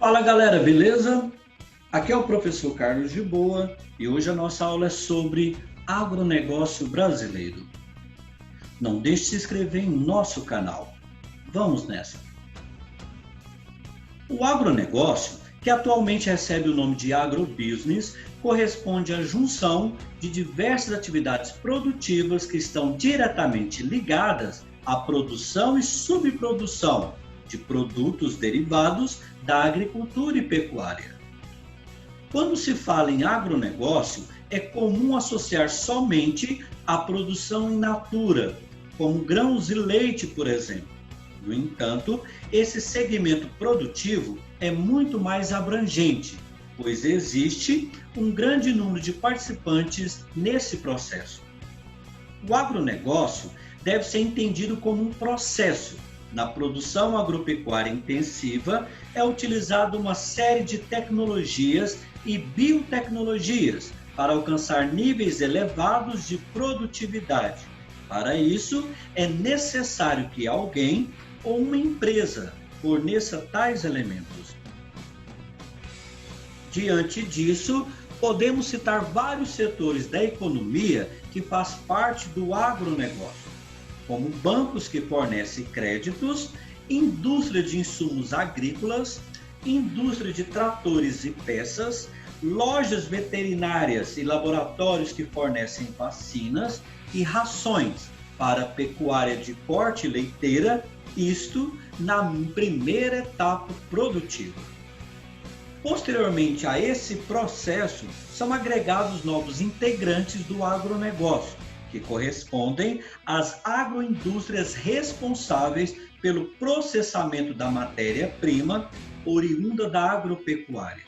Fala galera, beleza? Aqui é o professor Carlos de Boa e hoje a nossa aula é sobre agronegócio brasileiro. Não deixe de se inscrever em nosso canal. Vamos nessa! O agronegócio, que atualmente recebe o nome de agrobusiness, corresponde à junção de diversas atividades produtivas que estão diretamente ligadas à produção e subprodução de produtos derivados da agricultura e pecuária. Quando se fala em agronegócio, é comum associar somente a produção in natura, como grãos e leite, por exemplo. No entanto, esse segmento produtivo é muito mais abrangente, pois existe um grande número de participantes nesse processo. O agronegócio deve ser entendido como um processo. Na produção agropecuária intensiva, é utilizada uma série de tecnologias e biotecnologias para alcançar níveis elevados de produtividade. Para isso, é necessário que alguém ou uma empresa forneça tais elementos. Diante disso, podemos citar vários setores da economia que fazem parte do agronegócio, como bancos que fornecem créditos, indústria de insumos agrícolas, indústria de tratores e peças, lojas veterinárias e laboratórios que fornecem vacinas e rações para a pecuária de corte leiteira, isto na primeira etapa produtiva. Posteriormente a esse processo, são agregados novos integrantes do agronegócio, que correspondem às agroindústrias responsáveis pelo processamento da matéria-prima oriunda da agropecuária.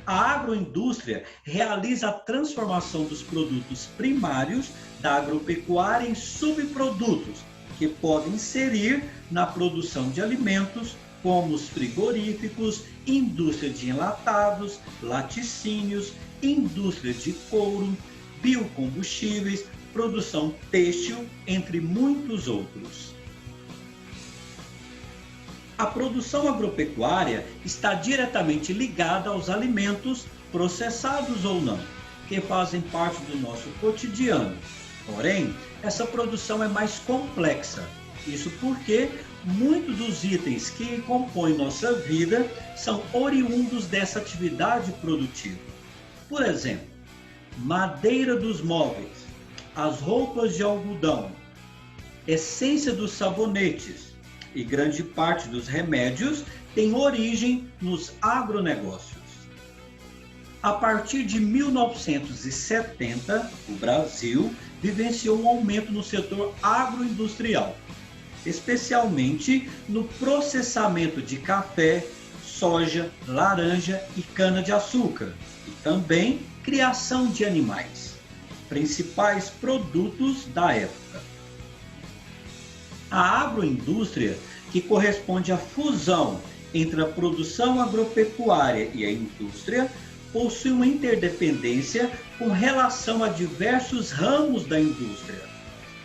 A agroindústria realiza a transformação dos produtos primários da agropecuária em subprodutos, que podem inserir na produção de alimentos, como os frigoríficos, indústria de enlatados, laticínios, indústria de couro, biocombustíveis, produção têxtil, entre muitos outros. A produção agropecuária está diretamente ligada aos alimentos, processados ou não, que fazem parte do nosso cotidiano. Porém, essa produção é mais complexa. Isso porque muitos dos itens que compõem nossa vida são oriundos dessa atividade produtiva. Por exemplo, madeira dos móveis, as roupas de algodão, essência dos sabonetes e grande parte dos remédios tem origem nos agronegócios. A partir de 1970, o Brasil vivenciou um aumento no setor agroindustrial, especialmente no processamento de café, soja, laranja e cana-de-açúcar, e também criação de animais, principais produtos da época. A agroindústria, que corresponde à fusão entre a produção agropecuária e a indústria, possui uma interdependência com relação a diversos ramos da indústria,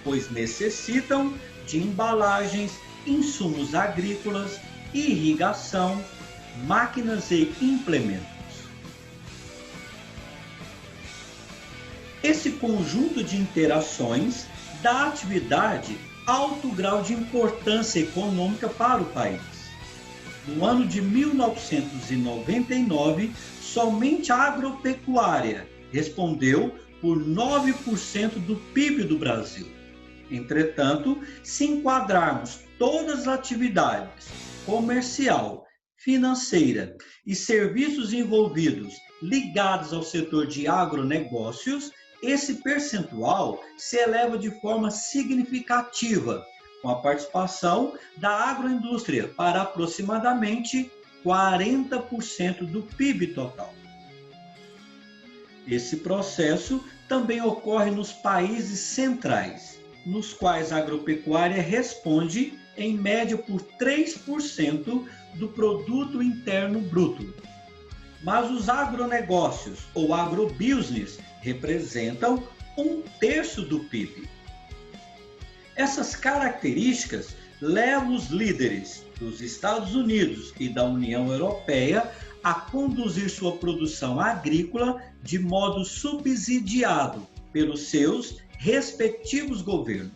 pois necessitam de embalagens, insumos agrícolas, irrigação, máquinas e implementos. Esse conjunto de interações dá à atividade alto grau de importância econômica para o país. No ano de 1999, somente a agropecuária respondeu por 9% do PIB do Brasil. Entretanto, se enquadrarmos todas as atividades comercial, financeira e serviços envolvidos ligados ao setor de agronegócios, esse percentual se eleva de forma significativa, com a participação da agroindústria para aproximadamente 40% do PIB total. Esse processo também ocorre nos países centrais, nos quais a agropecuária responde, em média, por 3% do produto interno bruto. Mas os agronegócios ou agrobusiness representam 1/3 do PIB. Essas características levam os líderes dos Estados Unidos e da União Europeia a conduzir sua produção agrícola de modo subsidiado pelos seus respectivos governos.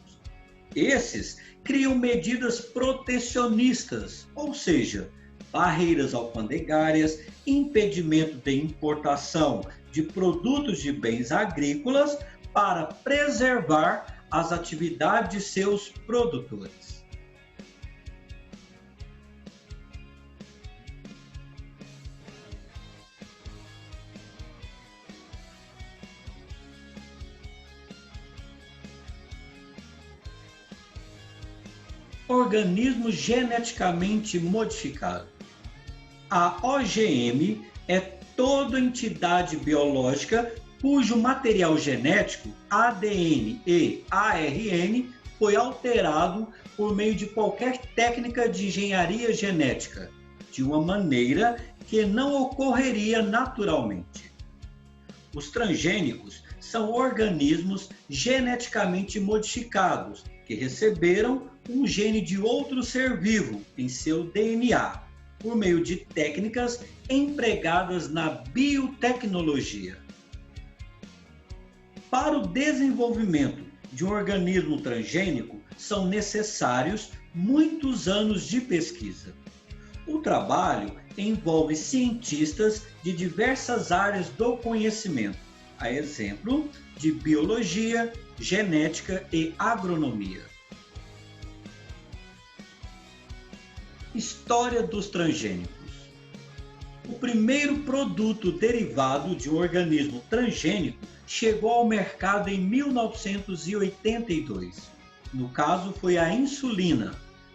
Esses criam medidas protecionistas, ou seja, barreiras alfandegárias, impedimento de importação de produtos de bens agrícolas para preservar as atividades de seus produtores. Organismo geneticamente modificado. A OGM é toda entidade biológica cujo material genético, ADN e ARN, foi alterado por meio de qualquer técnica de engenharia genética, de uma maneira que não ocorreria naturalmente. Os transgênicos são organismos geneticamente modificados que receberam um gene de outro ser vivo em seu DNA, por meio de técnicas empregadas na biotecnologia. Para o desenvolvimento de um organismo transgênico, são necessários muitos anos de pesquisa. O trabalho envolve cientistas de diversas áreas do conhecimento, a exemplo de biologia, genética e agronomia. História dos transgênicos. O primeiro produto derivado de um organismo transgênico chegou ao mercado em 1982. No caso, foi a insulina,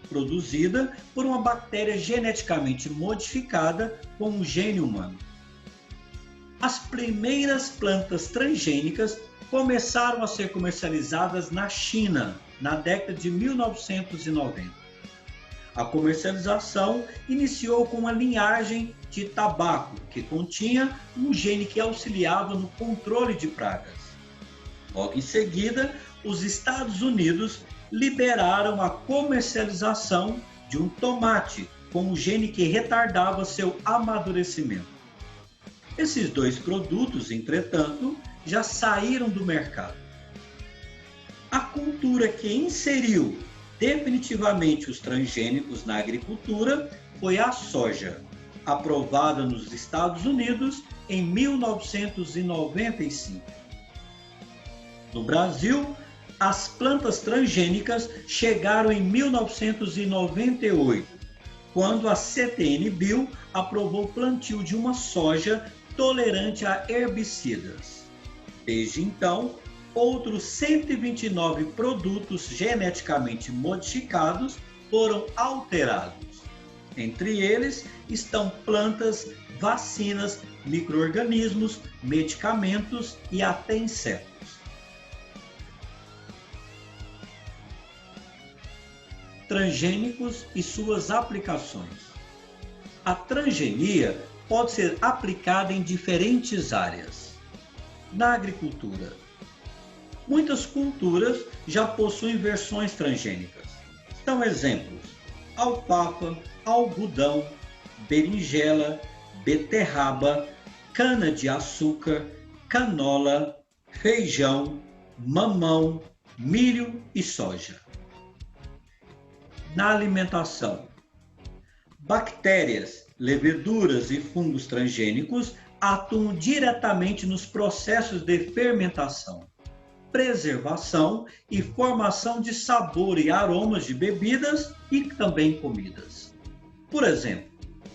produzida por uma bactéria geneticamente modificada com um gene humano. As primeiras plantas transgênicas começaram a ser comercializadas na China na década de 1990. A comercialização iniciou com uma linhagem de tabaco que continha um gene que auxiliava no controle de pragas. Logo em seguida, os Estados Unidos liberaram a comercialização de um tomate com um gene que retardava seu amadurecimento. Esses dois produtos, entretanto, já saíram do mercado. A cultura que inseriu definitivamente os transgênicos na agricultura foi a soja, aprovada nos Estados Unidos em 1995. No Brasil, as plantas transgênicas chegaram em 1998, quando a CTN-Bio aprovou o plantio de uma soja tolerante a herbicidas. Desde então, outros 129 produtos geneticamente modificados foram alterados. Entre eles estão plantas, vacinas, micro-organismos, medicamentos e até insetos. Transgênicos e suas aplicações. A transgenia pode ser aplicada em diferentes áreas. Na agricultura, muitas culturas já possuem versões transgênicas. São exemplos: alfafa, algodão, berinjela, beterraba, cana-de-açúcar, canola, feijão, mamão, milho e soja. Na alimentação, bactérias, leveduras e fungos transgênicos atuam diretamente nos processos de fermentação, preservação e formação de sabor e aromas de bebidas e também comidas. Por exemplo,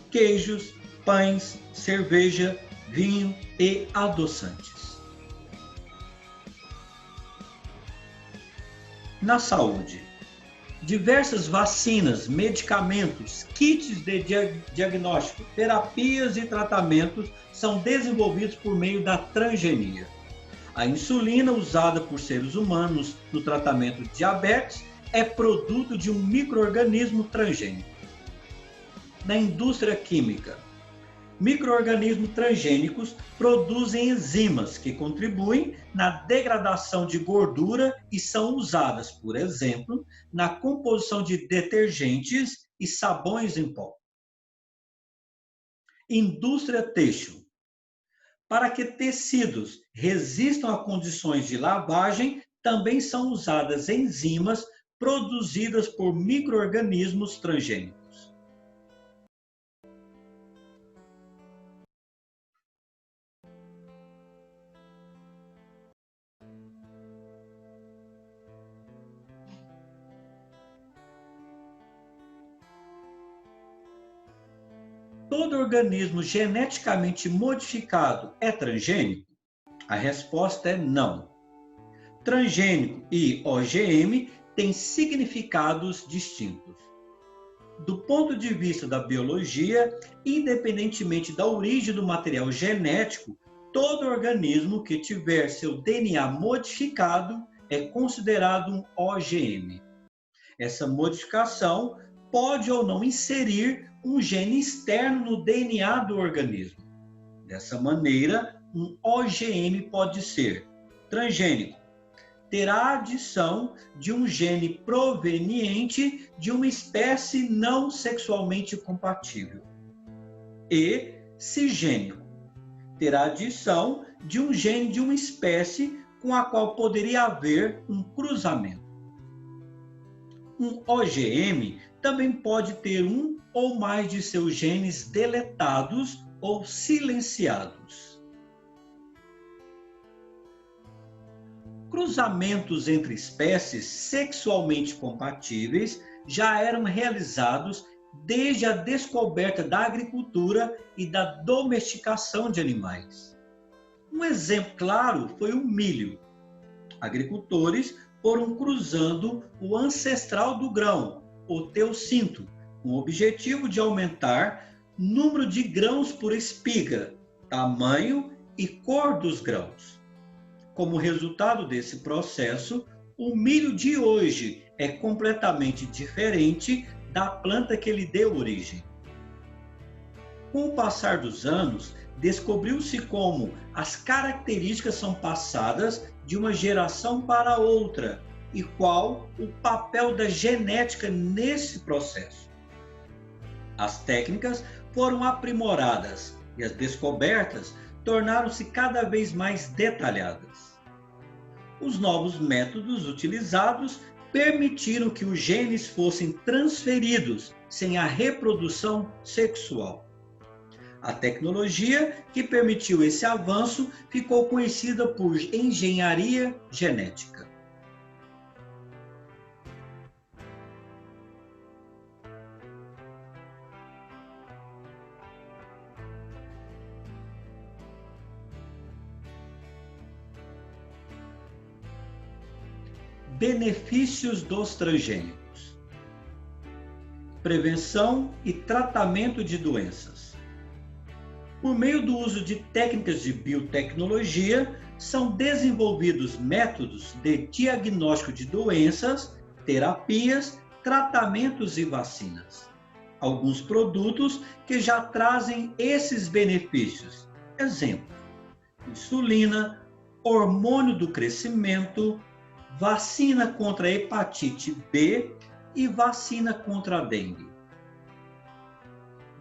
queijos, pães, cerveja, vinho e adoçantes. Na saúde, diversas vacinas, medicamentos, kits de diagnóstico, terapias e tratamentos são desenvolvidos por meio da transgenia. A insulina usada por seres humanos no tratamento de diabetes é produto de um micro-organismo transgênico. Na indústria química, micro-organismos transgênicos produzem enzimas que contribuem na degradação de gordura e são usadas, por exemplo, na composição de detergentes e sabões em pó. Indústria têxtil. Para que tecidos resistam a condições de lavagem, também são usadas enzimas produzidas por micro-organismos transgênicos. Todo organismo geneticamente modificado é transgênico? A resposta é não. Transgênico e OGM têm significados distintos. Do ponto de vista da biologia, independentemente da origem do material genético, todo organismo que tiver seu DNA modificado é considerado um OGM. Essa modificação pode ou não inserir um gene externo no DNA do organismo. Dessa maneira, um OGM pode ser transgênico, terá a adição de um gene proveniente de uma espécie não sexualmente compatível. E cisgênico, terá a adição de um gene de uma espécie com a qual poderia haver um cruzamento. Um OGM também pode ter um ou mais de seus genes deletados ou silenciados. Cruzamentos entre espécies sexualmente compatíveis já eram realizados desde a descoberta da agricultura e da domesticação de animais. Um exemplo claro foi o milho. Agricultores foram cruzando o ancestral do grão, o teoscinto, com o objetivo de aumentar o número de grãos por espiga, tamanho e cor dos grãos. Como resultado desse processo, o milho de hoje é completamente diferente da planta que lhe deu origem. Com o passar dos anos, descobriu-se como as características são passadas de uma geração para outra e qual o papel da genética nesse processo. As técnicas foram aprimoradas e as descobertas tornaram-se cada vez mais detalhadas. Os novos métodos utilizados permitiram que os genes fossem transferidos sem a reprodução sexual. A tecnologia que permitiu esse avanço ficou conhecida por engenharia genética. Benefícios dos transgênicos: prevenção e tratamento de doenças. Por meio do uso de técnicas de biotecnologia, são desenvolvidos métodos de diagnóstico de doenças, terapias, tratamentos e vacinas. Alguns produtos que já trazem esses benefícios. Exemplo: insulina, hormônio do crescimento, vacina contra a hepatite B e vacina contra a dengue.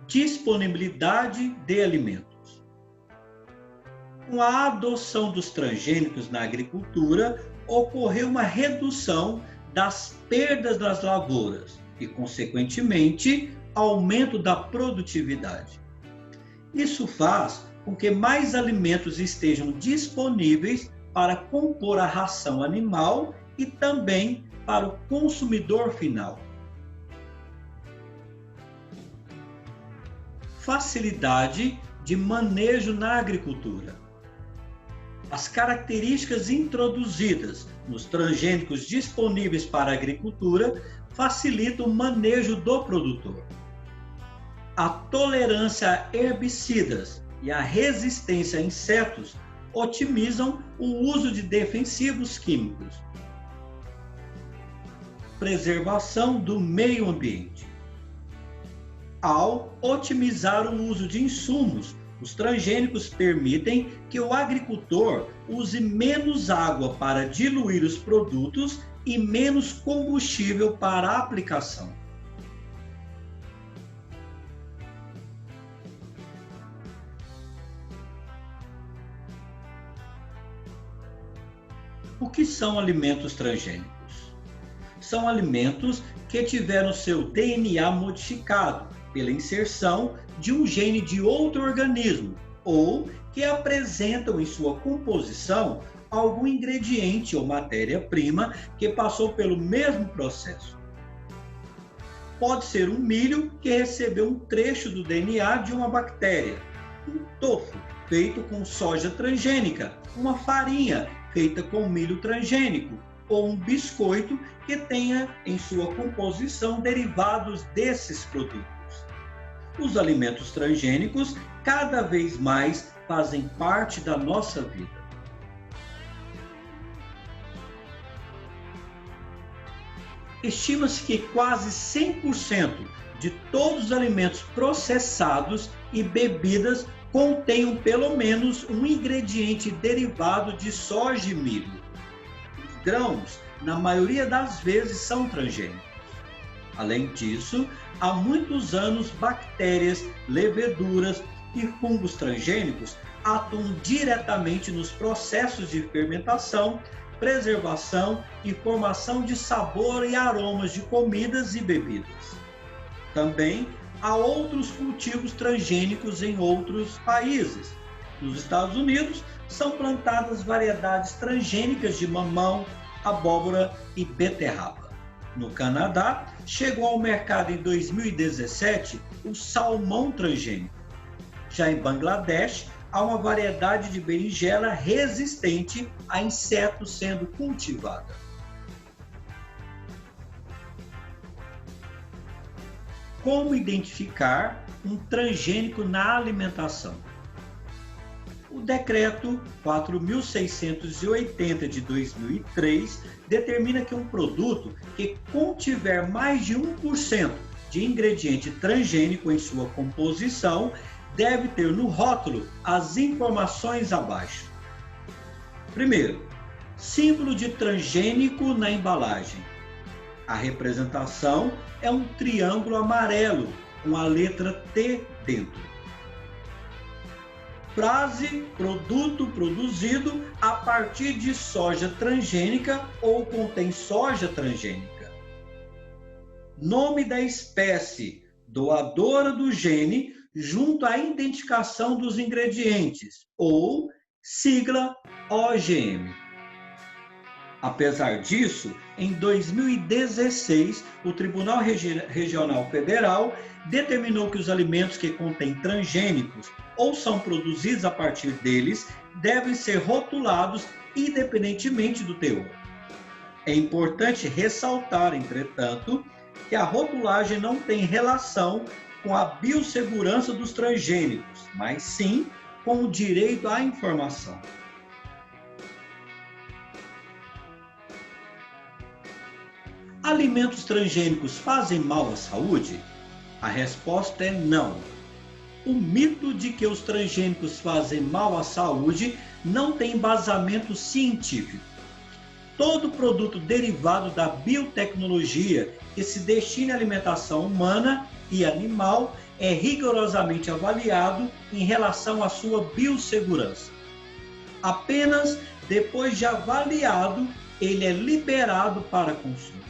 Disponibilidade de alimentos. Com a adoção dos transgênicos na agricultura, ocorreu uma redução das perdas das lavouras e, consequentemente, aumento da produtividade. Isso faz com que mais alimentos estejam disponíveis para compor a ração animal e também para o consumidor final. Facilidade de manejo na agricultura. As características introduzidas nos transgênicos disponíveis para a agricultura facilitam o manejo do produtor. A tolerância a herbicidas e a resistência a insetos otimizam o uso de defensivos químicos. Preservação do meio ambiente. Ao otimizar o uso de insumos, os transgênicos permitem que o agricultor use menos água para diluir os produtos e menos combustível para a aplicação. O que são alimentos transgênicos? São alimentos que tiveram seu DNA modificado pela inserção de um gene de outro organismo ou que apresentam em sua composição algum ingrediente ou matéria-prima que passou pelo mesmo processo. Pode ser um milho que recebeu um trecho do DNA de uma bactéria, um tofu feito com soja transgênica, uma farinha feita com milho transgênico, ou um biscoito que tenha em sua composição derivados desses produtos. Os alimentos transgênicos cada vez mais fazem parte da nossa vida. Estima-se que quase 100% de todos os alimentos processados e bebidas contenham pelo menos um ingrediente derivado de soja e milho. Os grãos, na maioria das vezes, são transgênicos. Além disso, há muitos anos, bactérias, leveduras e fungos transgênicos atuam diretamente nos processos de fermentação, preservação e formação de sabor e aromas de comidas e bebidas. Também há outros cultivos transgênicos em outros países. Nos Estados Unidos, são plantadas variedades transgênicas de mamão, abóbora e beterraba. No Canadá, chegou ao mercado em 2017 o salmão transgênico. Já em Bangladesh, há uma variedade de berinjela resistente a insetos sendo cultivada. Como identificar um transgênico na alimentação? O Decreto 4.680 de 2003 determina que um produto que contiver mais de 1% de ingrediente transgênico em sua composição deve ter no rótulo as informações abaixo. Primeiro, símbolo de transgênico na embalagem. A representação é um triângulo amarelo com a letra T dentro. Frase: produto produzido a partir de soja transgênica ou contém soja transgênica. Nome da espécie, doadora do gene, junto à identificação dos ingredientes, ou sigla OGM. Apesar disso, em 2016, o Tribunal Regional Federal determinou que os alimentos que contêm transgênicos ou são produzidos a partir deles devem ser rotulados independentemente do teor. É importante ressaltar, entretanto, que a rotulagem não tem relação com a biossegurança dos transgênicos, mas sim com o direito à informação. Alimentos transgênicos fazem mal à saúde? A resposta é não. O mito de que os transgênicos fazem mal à saúde não tem embasamento científico. Todo produto derivado da biotecnologia que se destina à alimentação humana e animal é rigorosamente avaliado em relação à sua biossegurança. Apenas depois de avaliado, ele é liberado para consumo.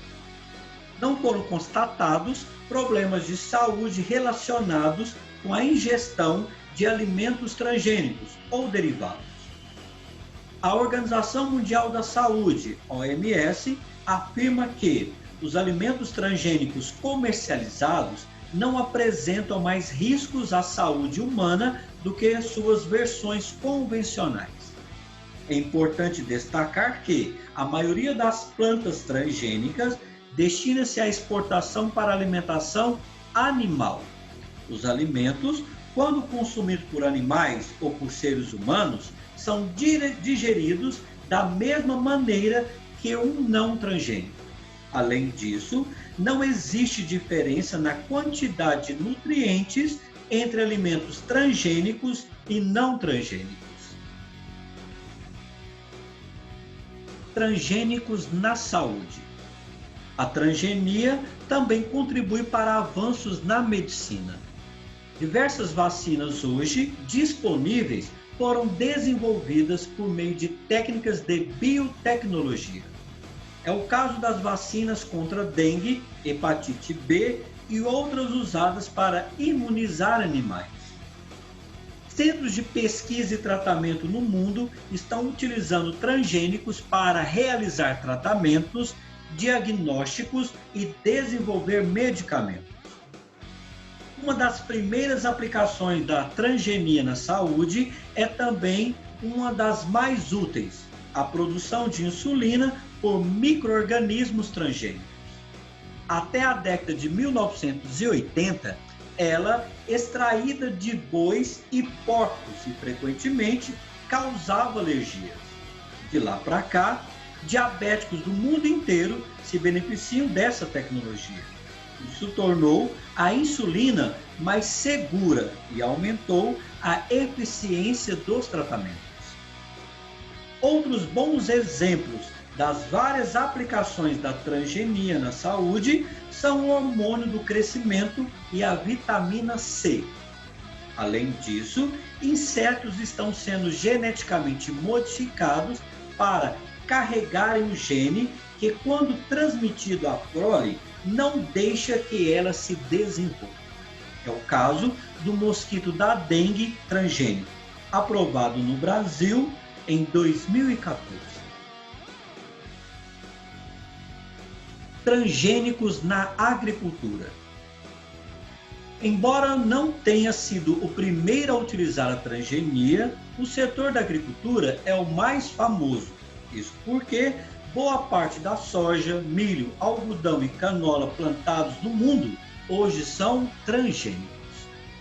Não foram constatados problemas de saúde relacionados com a ingestão de alimentos transgênicos ou derivados. A Organização Mundial da Saúde, OMS, afirma que os alimentos transgênicos comercializados não apresentam mais riscos à saúde humana do que suas versões convencionais. É importante destacar que a maioria das plantas transgênicas destina-se à exportação para alimentação animal. Os alimentos, quando consumidos por animais ou por seres humanos, são digeridos da mesma maneira que um não transgênico. Além disso, não existe diferença na quantidade de nutrientes entre alimentos transgênicos e não transgênicos. Transgênicos na saúde. A transgenia também contribui para avanços na medicina. Diversas vacinas hoje disponíveis foram desenvolvidas por meio de técnicas de biotecnologia. É o caso das vacinas contra dengue, hepatite B e outras usadas para imunizar animais. Centros de pesquisa e tratamento no mundo estão utilizando transgênicos para realizar tratamentos, diagnósticos e desenvolver medicamentos. Uma das primeiras aplicações da transgenia na saúde é também uma das mais úteis, a produção de insulina por micro-organismos transgênicos. Até a década de 1980, ela, extraída de bois e porcos, e frequentemente causava alergias. De lá para cá, diabéticos do mundo inteiro se beneficiam dessa tecnologia. Isso tornou a insulina mais segura e aumentou a eficiência dos tratamentos. Outros bons exemplos das várias aplicações da transgenia na saúde são o hormônio do crescimento e a vitamina C. Além disso, insetos estão sendo geneticamente modificados para carregarem o gene que, quando transmitido à prole, não deixa que ela se desenvolva. É o caso do mosquito da dengue transgênico, aprovado no Brasil em 2014. Transgênicos na agricultura. Embora não tenha sido o primeiro a utilizar a transgenia, o setor da agricultura é o mais famoso. Isso porque boa parte da soja, milho, algodão e canola plantados no mundo hoje são transgênicos.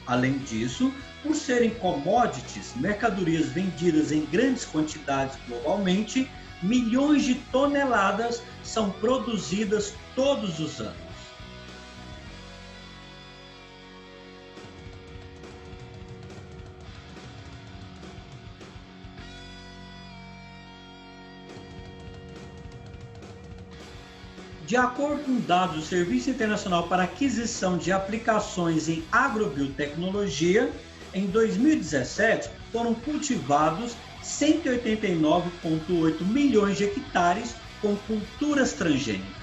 Além disso, por serem commodities, mercadorias vendidas em grandes quantidades globalmente, milhões de toneladas são produzidas todos os anos. De acordo com dados do Serviço Internacional para Aquisição de Aplicações em Agrobiotecnologia, em 2017 foram cultivados 189,8 milhões de hectares com culturas transgênicas.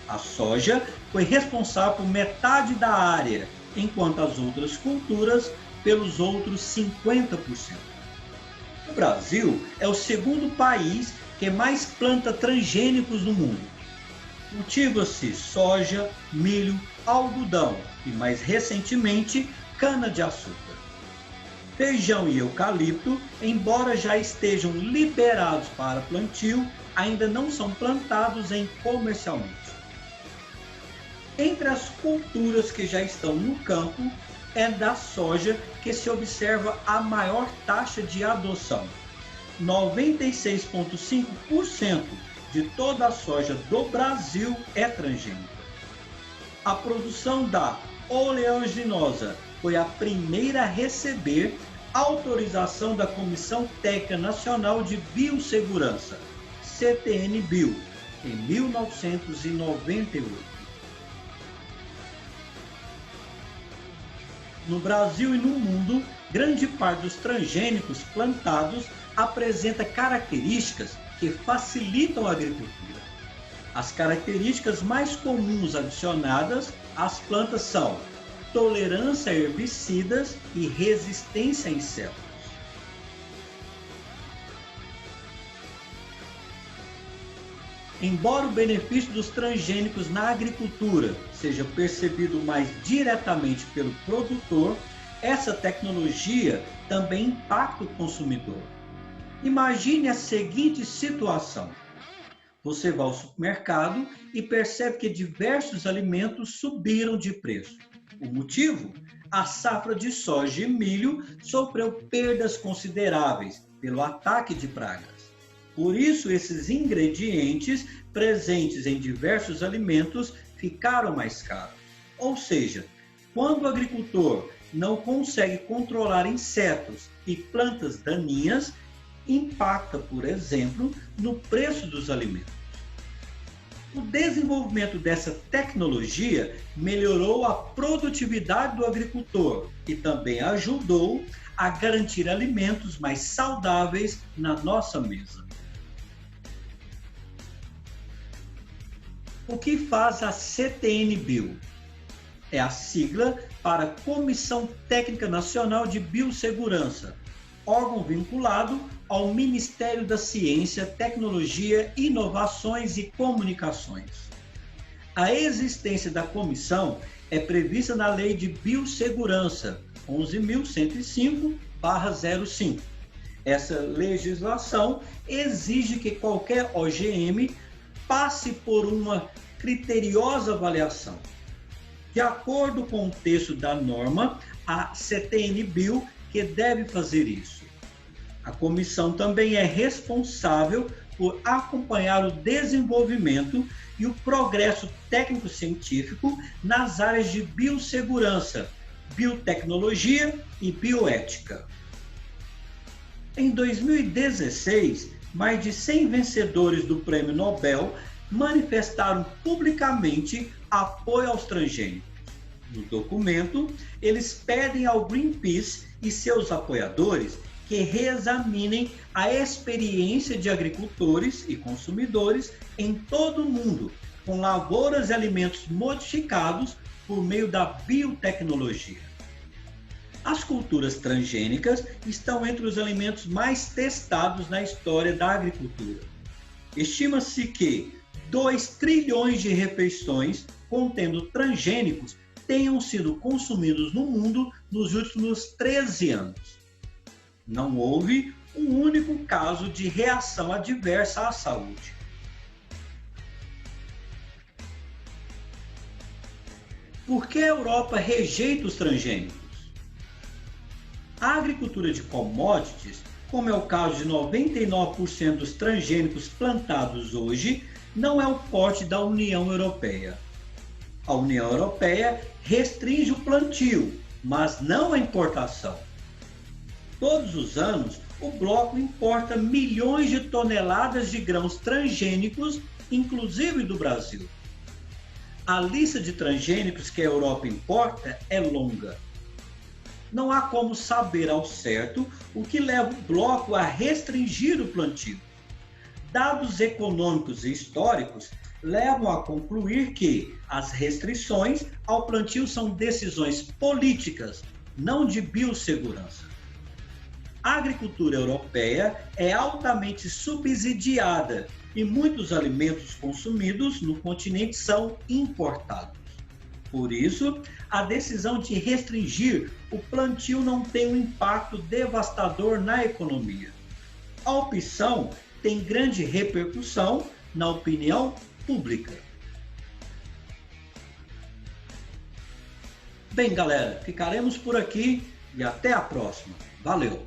A soja foi responsável por metade da área, enquanto as outras culturas pelos outros 50%. O Brasil é o segundo país que mais planta transgênicos no mundo. Cultiva-se soja, milho, algodão e, mais recentemente, cana-de-açúcar. Feijão e eucalipto, embora já estejam liberados para plantio, ainda não são plantados comercialmente. Entre as culturas que já estão no campo, é da soja que se observa a maior taxa de adoção. 96,5% de toda a soja do Brasil é transgênica. A produção da oleaginosa foi a primeira a receber autorização da Comissão Técnica Nacional de Biossegurança, CTN-Bio, em 1998. No Brasil e no mundo, grande parte dos transgênicos plantados apresenta características que facilitam a agricultura. As características mais comuns adicionadas às plantas são tolerância a herbicidas e resistência a insetos. Embora o benefício dos transgênicos na agricultura seja percebido mais diretamente pelo produtor, essa tecnologia também impacta o consumidor. Imagine a seguinte situação: você vai ao supermercado e percebe que diversos alimentos subiram de preço. O motivo? A safra de soja e milho sofreu perdas consideráveis pelo ataque de pragas. Por isso, esses ingredientes presentes em diversos alimentos ficaram mais caros. Ou seja, quando o agricultor não consegue controlar insetos e plantas daninhas, impacta, por exemplo, no preço dos alimentos. O desenvolvimento dessa tecnologia melhorou a produtividade do agricultor e também ajudou a garantir alimentos mais saudáveis na nossa mesa. O que faz a CTN-Bio? É a sigla para Comissão Técnica Nacional de Biossegurança, órgão vinculado ao Ministério da Ciência, Tecnologia, Inovações e Comunicações. A existência da comissão é prevista na Lei de Biossegurança 11.105/05. Essa legislação exige que qualquer OGM passe por uma criteriosa avaliação. De acordo com o texto da norma, a CTN-Bio que deve fazer isso. A comissão também é responsável por acompanhar o desenvolvimento e o progresso técnico-científico nas áreas de biossegurança, biotecnologia e bioética. Em 2016, mais de 100 vencedores do Prêmio Nobel manifestaram publicamente apoio aos transgênicos. No documento, eles pedem ao Greenpeace e seus apoiadores que reexaminem a experiência de agricultores e consumidores em todo o mundo com lavouras e alimentos modificados por meio da biotecnologia. As culturas transgênicas estão entre os alimentos mais testados na história da agricultura. Estima-se que 2 trilhões de refeições contendo transgênicos tenham sido consumidos no mundo nos últimos 13 anos. Não houve um único caso de reação adversa à saúde. Por que a Europa rejeita os transgênicos? A agricultura de commodities, como é o caso de 99% dos transgênicos plantados hoje, não é o forte da União Europeia. A União Europeia restringe o plantio, mas não a importação. Todos os anos, o bloco importa milhões de toneladas de grãos transgênicos, inclusive do Brasil. A lista de transgênicos que a Europa importa é longa. Não há como saber ao certo o que leva o bloco a restringir o plantio. Dados econômicos e históricos levam a concluir que as restrições ao plantio são decisões políticas, não de biossegurança. A agricultura europeia é altamente subsidiada e muitos alimentos consumidos no continente são importados. Por isso, a decisão de restringir o plantio não tem um impacto devastador na economia. A opção tem grande repercussão na opinião pública. Bem, galera, ficaremos por aqui e até a próxima. Valeu!